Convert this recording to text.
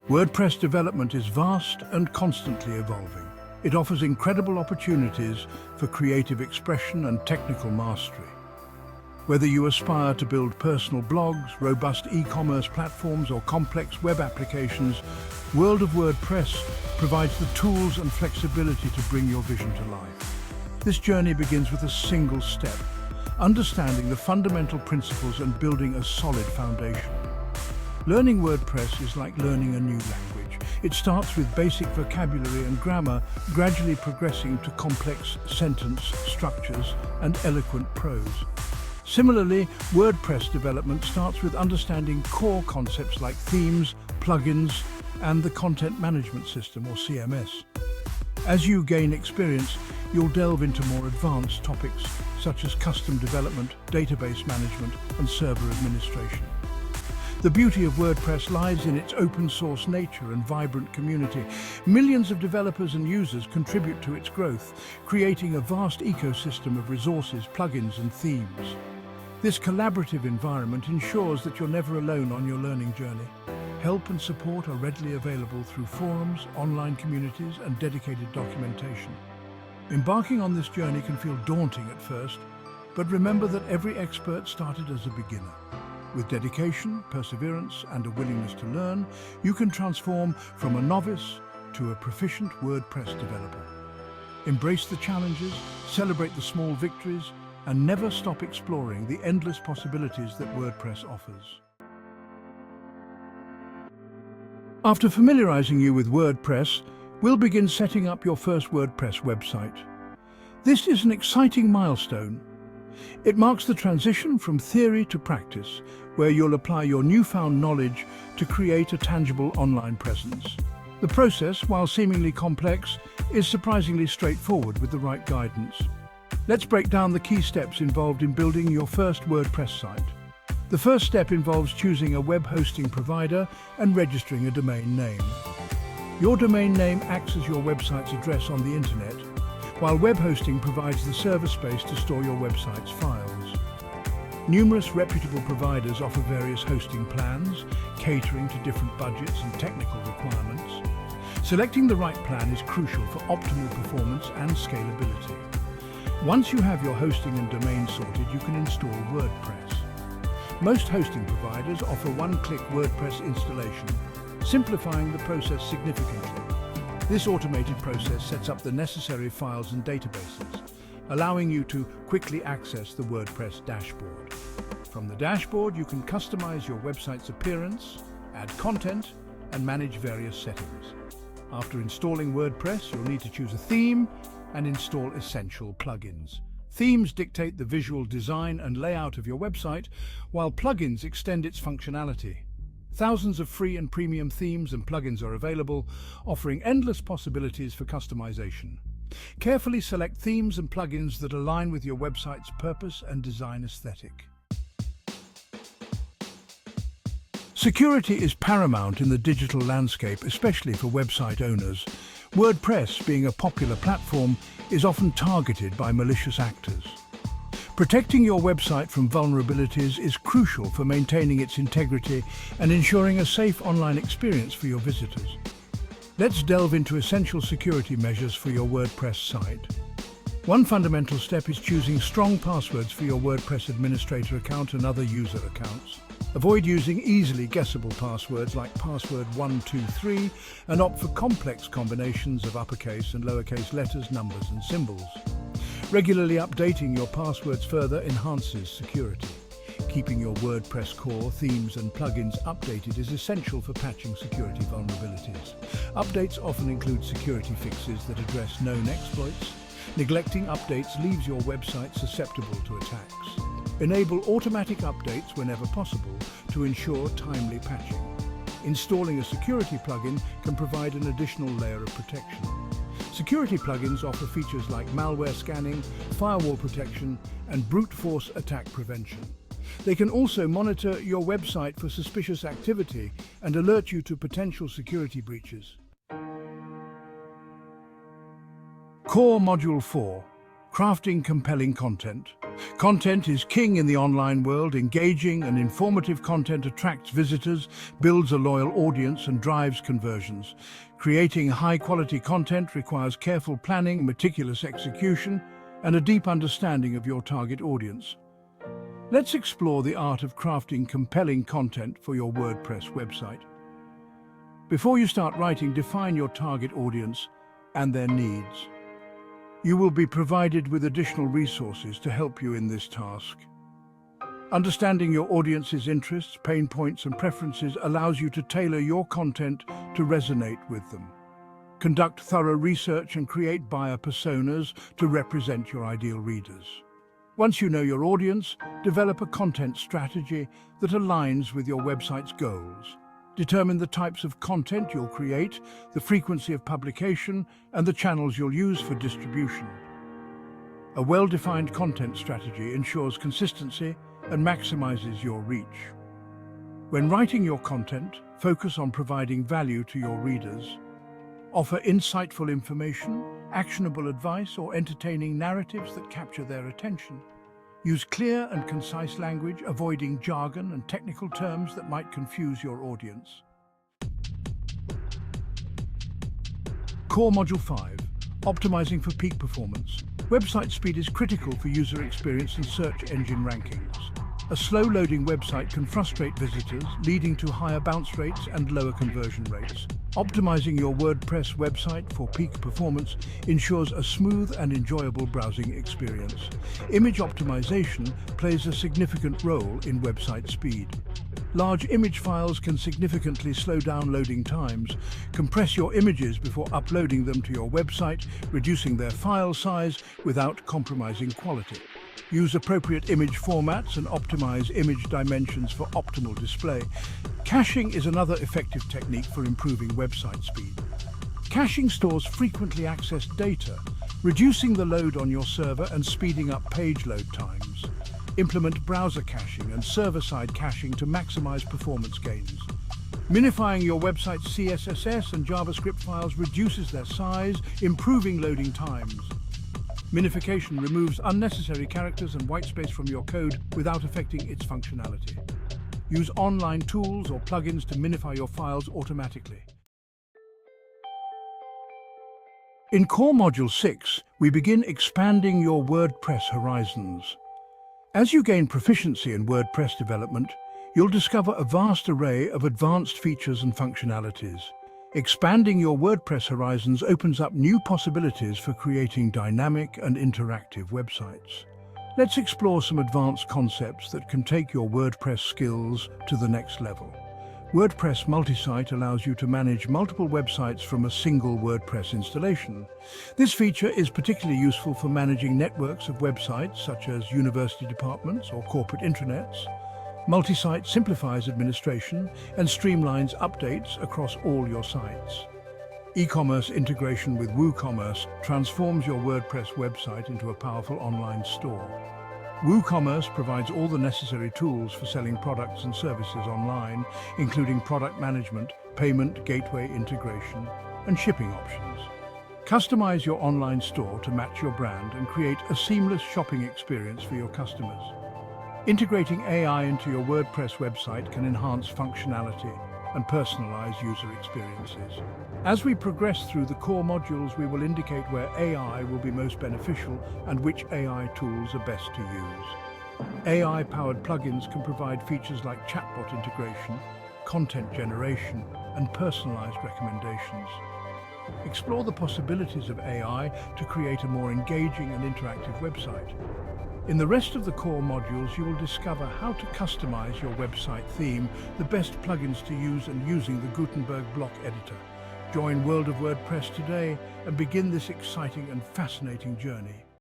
WordPress development is vast and constantly evolving. It offers incredible opportunities for creative expression and technical mastery. Whether you aspire to build personal blogs, robust e-commerce platforms, or complex web applications, World of WordPress provides the tools and flexibility to bring your vision to life. This journey begins with a single step: understanding the fundamental principles and building a solid foundation. Learning WordPress is like learning a new language. It starts with basic vocabulary and grammar, gradually progressing to complex sentence structures and eloquent prose. Similarly, WordPress development starts with understanding core concepts like themes, plugins, and the content management system, or CMS. As you gain experience, you'll delve into more advanced topics such as custom development, database management, and server administration. The beauty of WordPress lies in its open source nature and vibrant community. Millions of developers and users contribute to its growth, creating a vast ecosystem of resources, plugins, and themes. This collaborative environment ensures that you're never alone on your learning journey. Help and support are readily available through forums, online communities, and dedicated documentation. Embarking on this journey can feel daunting at first, but remember that every expert started as a beginner. With dedication, perseverance, and a willingness to learn, you can transform from a novice to a proficient WordPress developer. Embrace the challenges, celebrate the small victories, and never stop exploring the endless possibilities that WordPress offers. After familiarizing you with WordPress, we'll begin setting up your first WordPress website. This is an exciting milestone. It marks the transition from theory to practice, where you'll apply your newfound knowledge to create a tangible online presence. The process, while seemingly complex, is surprisingly straightforward with the right guidance. Let's break down the key steps involved in building your first WordPress site. The first step involves choosing a web hosting provider and registering a domain name. Your domain name acts as your website's address on the internet, while web hosting provides the server space to store your website's files. Numerous reputable providers offer various hosting plans, catering to different budgets and technical requirements. Selecting the right plan is crucial for optimal performance and scalability. Once you have your hosting and domain sorted, you can install WordPress. Most hosting providers offer one-click WordPress installation, simplifying the process significantly. This automated process sets up the necessary files and databases, allowing you to quickly access the WordPress dashboard. From the dashboard, you can customize your website's appearance, add content, and manage various settings. After installing WordPress, you'll need to choose a theme and install essential plugins. Themes dictate the visual design and layout of your website, while plugins extend its functionality. Thousands of free and premium themes and plugins are available, offering endless possibilities for customization. Carefully select themes and plugins that align with your website's purpose and design aesthetic. Security is paramount in the digital landscape, especially for website owners. WordPress, being a popular platform, is often targeted by malicious actors. Protecting your website from vulnerabilities is crucial for maintaining its integrity and ensuring a safe online experience for your visitors. Let's delve into essential security measures for your WordPress site. One fundamental step is choosing strong passwords for your WordPress administrator account and other user accounts. Avoid using easily guessable passwords like password 123 and opt for complex combinations of uppercase and lowercase letters, numbers, and symbols. Regularly updating your passwords further enhances security. Keeping your WordPress core, themes, and plugins updated is essential for patching security vulnerabilities. Updates often include security fixes that address known exploits. Neglecting updates leaves your website susceptible to attacks. Enable automatic updates whenever possible to ensure timely patching. Installing a security plugin can provide an additional layer of protection. Security plugins offer features like malware scanning, firewall protection, and brute force attack prevention. They can also monitor your website for suspicious activity and alert you to potential security breaches. Core Module 4: Crafting compelling content. Content is king in the online world. Engaging and informative content attracts visitors, builds a loyal audience, and drives conversions. Creating high-quality content requires careful planning, meticulous execution, and a deep understanding of your target audience. Let's explore the art of crafting compelling content for your WordPress website. Before you start writing, define your target audience and their needs. You will be provided with additional resources to help you in this task. Understanding your audience's interests, pain points, and preferences allows you to tailor your content to resonate with them. Conduct thorough research and create buyer personas to represent your ideal readers. Once you know your audience, develop a content strategy that aligns with your website's goals. Determine the types of content you'll create, the frequency of publication, and the channels you'll use for distribution. A well-defined content strategy ensures consistency and maximizes your reach. When writing your content, focus on providing value to your readers. Offer insightful information, actionable advice, or entertaining narratives that capture their attention. Use clear and concise language, avoiding jargon and technical terms that might confuse your audience. Core Module 5. Optimizing for peak performance. Website speed is critical for user experience and search engine rankings. A slow-loading website can frustrate visitors, leading to higher bounce rates and lower conversion rates. Optimizing your WordPress website for peak performance ensures a smooth and enjoyable browsing experience. Image optimization plays a significant role in website speed. Large image files can significantly slow down loading times. Compress your images before uploading them to your website, reducing their file size without compromising quality. Use appropriate image formats and optimize image dimensions for optimal display. Caching is another effective technique for improving website speed. Caching stores frequently accessed data, reducing the load on your server and speeding up page load times. Implement browser caching and server-side caching to maximize performance gains. Minifying your website's CSS and JavaScript files reduces their size, improving loading times. Minification removes unnecessary characters and whitespace from your code without affecting its functionality. Use online tools or plugins to minify your files automatically. In Core Module 6, we begin expanding your WordPress horizons. As you gain proficiency in WordPress development, you'll discover a vast array of advanced features and functionalities. Expanding your WordPress horizons opens up new possibilities for creating dynamic and interactive websites. Let's explore some advanced concepts that can take your WordPress skills to the next level. WordPress multi-site allows you to manage multiple websites from a single WordPress installation. This feature is particularly useful for managing networks of websites such as university departments or corporate intranets. Multi-site simplifies administration and streamlines updates across all your sites. E-commerce integration with WooCommerce transforms your WordPress website into a powerful online store. WooCommerce provides all the necessary tools for selling products and services online, including product management, payment, gateway integration, and shipping options. Customize your online store to match your brand and create a seamless shopping experience for your customers. Integrating AI into your WordPress website can enhance functionality and personalize user experiences. As we progress through the core modules, we will indicate where AI will be most beneficial and which AI tools are best to use. AI-powered plugins can provide features like chatbot integration, content generation, and personalized recommendations. Explore the possibilities of AI to create a more engaging and interactive website. In the rest of the core modules, you will discover how to customize your website theme, the best plugins to use, and using the Gutenberg block editor. Join World of WordPress today and begin this exciting and fascinating journey.